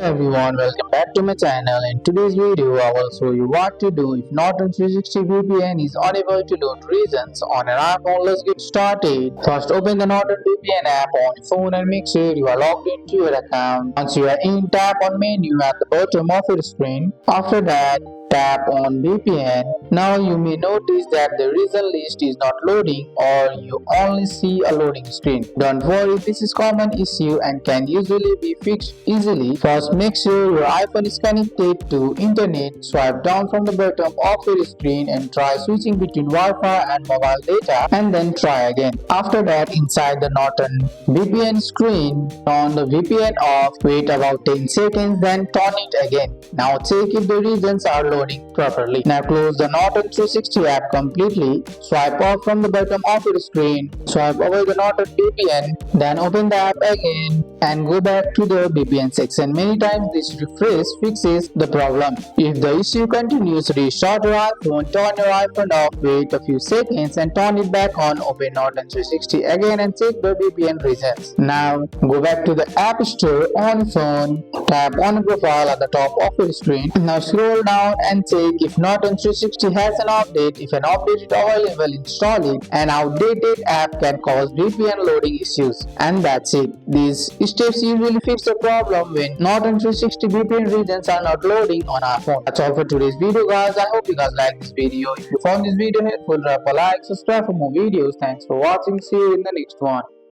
Everyone, welcome back to my channel. In today's video, I will show you what to do if Norton 360 VPN is unable to load regions on an iPhone. Let's get started. First, open the Norton VPN app on your phone and make sure you are logged into your account. Once you are in, tap on menu at the bottom of your screen. After that, tap on VPN. Now you may notice that the region list is not loading or you only see a loading screen. Don't worry, this is a common issue and can usually be fixed easily. First, make sure your iPhone is connected to internet. Swipe down from the bottom of your screen and try switching between Wi-Fi and mobile data, and then try again. After that, inside the Norton VPN screen, turn the VPN off, wait about 10 seconds, then turn it again. Now check if the regions are loading properly. Now close the Norton 360 app completely. Swipe off from the bottom of your screen. Swipe over the Norton VPN. Then open the app again and go back to the VPN section. Many times this refresh fixes the problem. If the issue continues, restart your iPhone, turn your iPhone off, wait a few seconds and turn it back on. Open Norton 360 again and check the VPN regions. Now go back to the App Store on your phone. Tap on profile at the top of your screen. Now scroll down and check if Norton 360 has an update. If an update is available, install it. An outdated app can cause VPN loading issues. And that's it. These steps usually fix the problem when Norton 360 VPN regions are not loading on our phone. That's all for today's video, guys. I hope you guys like this video. If you found this video helpful, drop a like, subscribe for more videos. Thanks for watching. See you in the next one.